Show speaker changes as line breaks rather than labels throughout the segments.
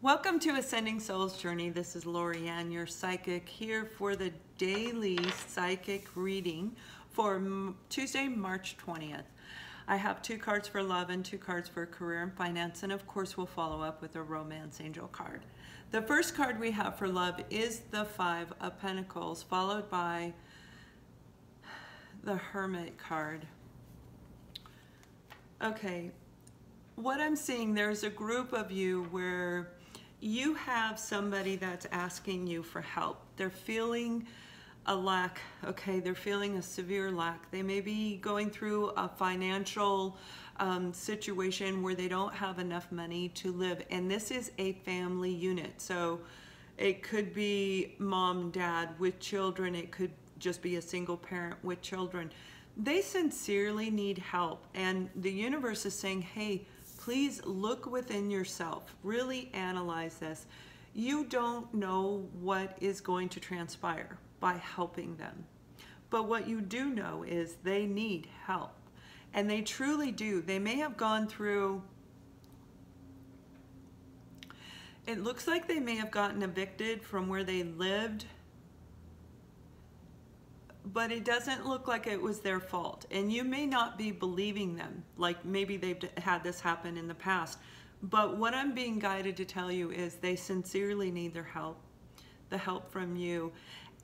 Welcome to Ascending Soul's Journey. This is Lorianne, your psychic, here for the daily psychic reading for Tuesday, March 20th. I have 2 cards for love and 2 cards for career and finance, and of course we'll follow up with a romance angel card. The first card we have for love is the 5 of Pentacles, followed by the Hermit card. Okay, what I'm seeing, there's a group of you where you have somebody that's asking you for help. They're feeling a lack, okay? They're feeling a severe lack. They may be going through a financial situation where they don't have enough money to live. And this is a family unit. So it could be mom, dad with children. It could just be a single parent with children. They sincerely need help. And the universe is saying, hey, please look within yourself. Really analyze this. You don't know what is going to transpire by helping them. But what you do know is they need help. And they truly do. They may have gone through, it looks like they may have gotten evicted from where they lived, but it doesn't look like it was their fault. And you may not be believing them, like maybe they've had this happen in the past. But what I'm being guided to tell you is they sincerely need their help, the help from you.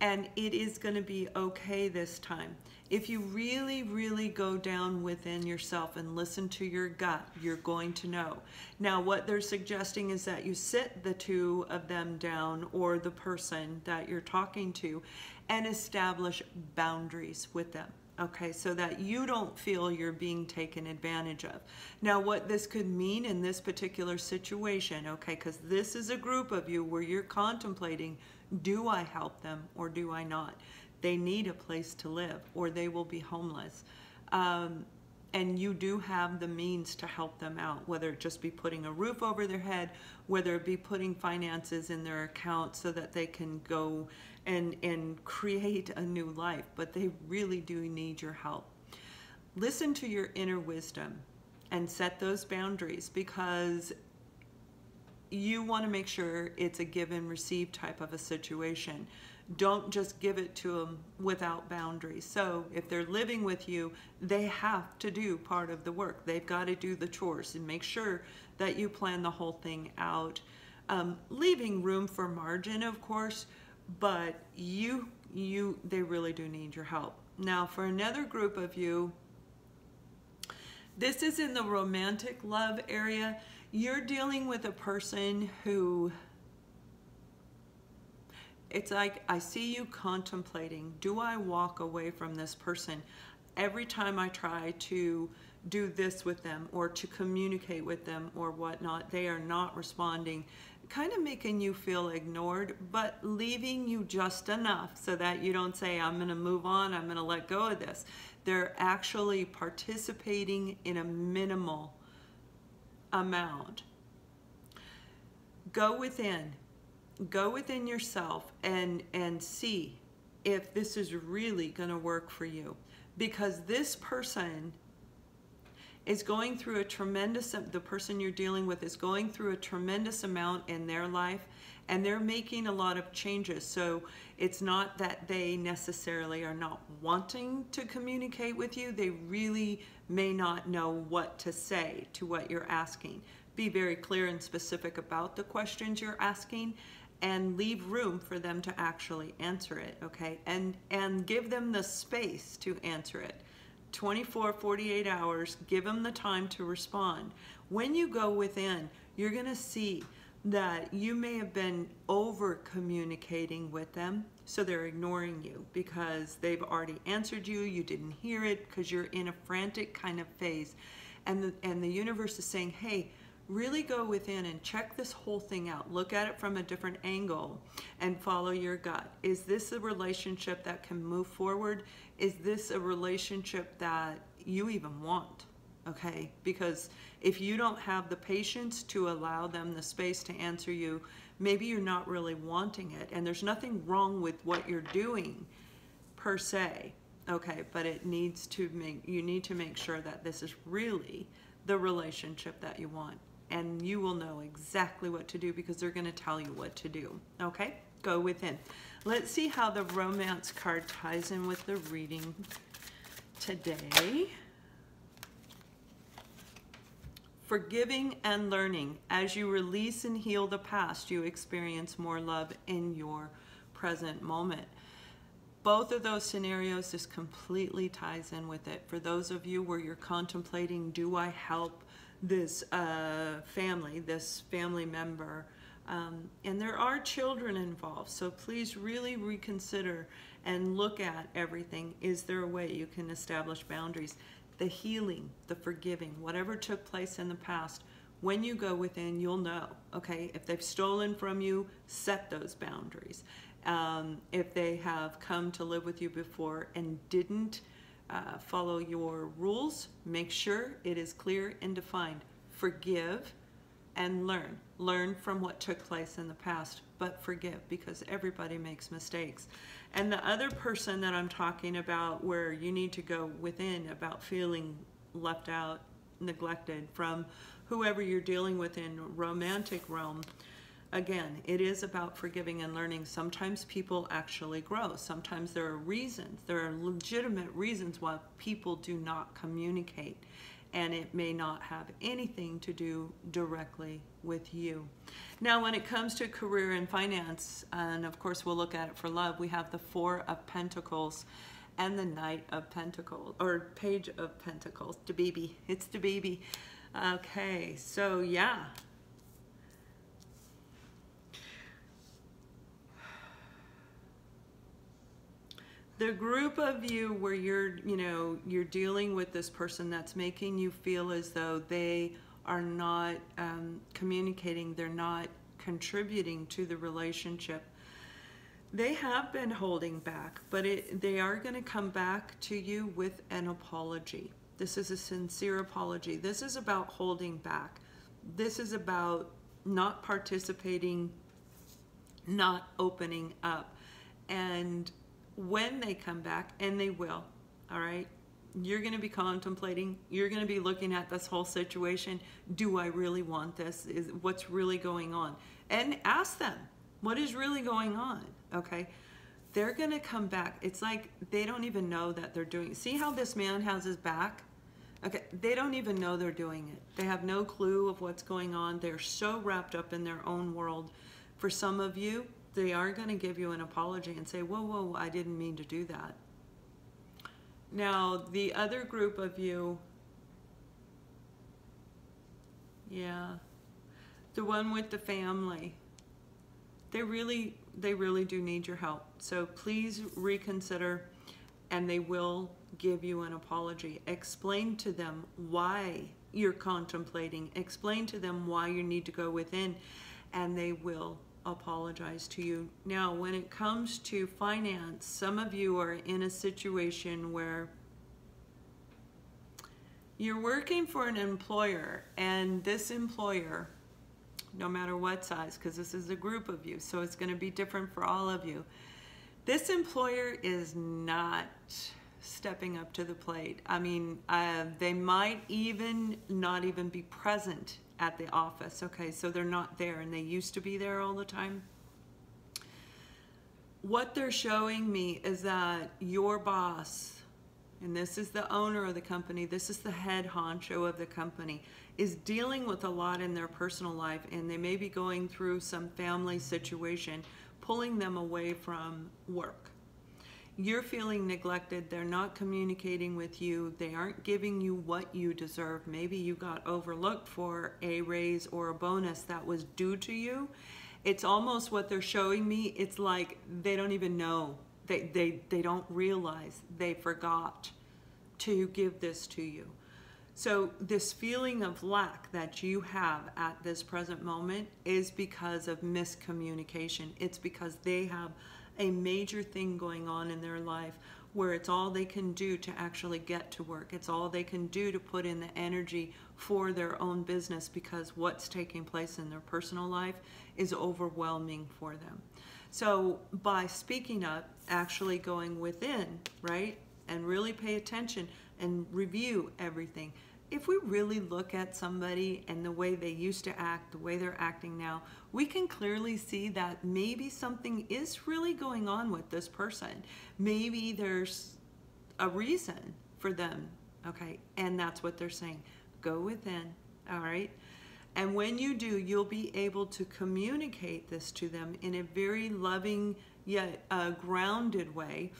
And it is going to be okay this time. If you really, really go down within yourself and listen to your gut, you're going to know. Now, what they're suggesting is that you sit the 2 of them down, or the person that you're talking to, and establish boundaries with them. Okay, so that you don't feel you're being taken advantage of. Now, what this could mean in this particular situation, okay, because this is a group of you where you're contemplating, do I help them or do I not? They need a place to live or they will be homeless. And you do have the means to help them out, whether it just be putting a roof over their head, whether it be putting finances in their account so that they can go and create a new life. But they really do need your help. Listen to your inner wisdom and set those boundaries, because you want to make sure it's a give and receive type of a situation. Don't just give it to them without boundaries. So if they're living with you, they have to do part of the work. They've got to do the chores, and make sure that you plan the whole thing out, leaving room for margin, of course, but they really do need your help. Now, for another group of you, this is in the romantic love area. You're dealing with a person who, it's like, I see you contemplating, do I walk away from this person? Every time I try to do this with them or to communicate with them or whatnot, they are not responding, kind of making you feel ignored, but leaving you just enough so that you don't say, I'm going to move on, I'm going to let go of this. They're actually participating in a minimal amount. Go within yourself and see if this is really going to work for you, because this person is going through a tremendous, the person you're dealing with is going through a tremendous amount in their life, and they're making a lot of changes. So it's not that they necessarily are not wanting to communicate with you. They really may not know what to say to what you're asking. Be very clear and specific about the questions you're asking, and leave room for them to actually answer it, okay? And give them the space to answer it. 24, 48 hours, give them the time to respond. When you go within, you're gonna see that you may have been over communicating with them, so they're ignoring you because they've already answered you, you didn't hear it because you're in a frantic kind of phase. And the universe is saying, hey, really go within and check this whole thing out. Look at it from a different angle and follow your gut. Is this a relationship that can move forward? Is this a relationship that you even want? Okay, because if you don't have the patience to allow them the space to answer you, maybe you're not really wanting it. And there's nothing wrong with what you're doing per se. Okay, but you need to make sure that this is really the relationship that you want. and you will know exactly what to do because they're going to tell you what to do. Okay? Go within. Let's see how the romance card ties in with the reading today. Forgiving and learning. As you release and heal the past, you experience more love in your present moment. Both of those scenarios, this completely ties in with it. For those of you where you're contemplating, do I help this family member? And there are children involved, so please really reconsider and look at everything. Is there a way you can establish boundaries? The healing, the forgiving, whatever took place in the past, when you go within, you'll know, okay? If they've stolen from you, set those boundaries. If they have come to live with you before and didn't follow your rules, make sure it is clear and defined. Forgive and learn. Learn from what took place in the past, but forgive, because everybody makes mistakes. And the other person that I'm talking about, where you need to go within about feeling left out, neglected from whoever you're dealing with in romantic realm, again, it is about forgiving and learning. Sometimes people actually grow. Sometimes there are reasons, there are legitimate reasons why people do not communicate. And it may not have anything to do directly with you. Now, when it comes to career and finance, and of course we'll look at it for love, we have the Four of Pentacles and the Knight of Pentacles, or Page of Pentacles. The baby, it's the baby. Okay, so yeah. The group of you where you're dealing with this person that's making you feel as though they are not communicating, they're not contributing to the relationship. They have been holding back, but they are going to come back to you with an apology. This is a sincere apology. This is about holding back. This is about not participating, not opening up. And when they come back, and they will, all right, you're going to be contemplating, you're going to be looking at this whole situation. Do I really want this? What's really going on? And ask them, what is really going on? Okay, they're going to come back. It's like they don't even know that they're doing it. See how this man has his back? Okay, they don't even know they're doing it. They have no clue of what's going on. They're so wrapped up in their own world. For some of you, they are going to give you an apology and say, whoa, whoa, I didn't mean to do that. Now, the other group of you, yeah, the one with the family, they really do need your help. So please reconsider, and they will give you an apology. Explain to them why you're contemplating. Explain to them why you need to go within, and they will apologize to you. Now, when it comes to finance, some of you are in a situation where you're working for an employer, and this employer, no matter what size, because this is a group of you, so it's going to be different for all of you, this employer is not stepping up to the plate. I mean, they might even not even be present at the office. Okay, so they're not there, and they used to be there all the time. What they're showing me is that your boss, and this is the owner of the company, this is the head honcho of the company, is dealing with a lot in their personal life, and they may be going through some family situation, pulling them away from work. You're feeling neglected. They're not communicating with you. They aren't giving you what you deserve. Maybe you got overlooked for a raise or a bonus that was due to you. It's almost what they're showing me. It's like they don't even know. They don't realize they forgot to give this to you. So this feeling of lack that you have at this present moment is because of miscommunication. It's because they have a major thing going on in their life where it's all they can do to actually get to work. It's all they can do to put in the energy for their own business, because what's taking place in their personal life is overwhelming for them. So by speaking up, actually going within, right, and really pay attention and review everything, if we really look at somebody and the way they used to act, the way they're acting now, we can clearly see that maybe something is really going on with this person. Maybe there's a reason for them, okay? And that's what they're saying. Go within, all right? And when you do, you'll be able to communicate this to them in a very loving yet grounded way,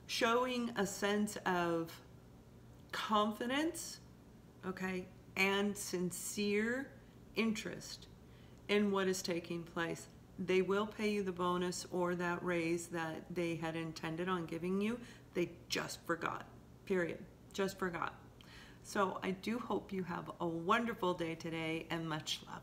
showing a sense of confidence, okay, and sincere interest in what is taking place. They will pay you the bonus or that raise that they had intended on giving you. They just forgot, period, just forgot. So I do hope you have a wonderful day today, and much love.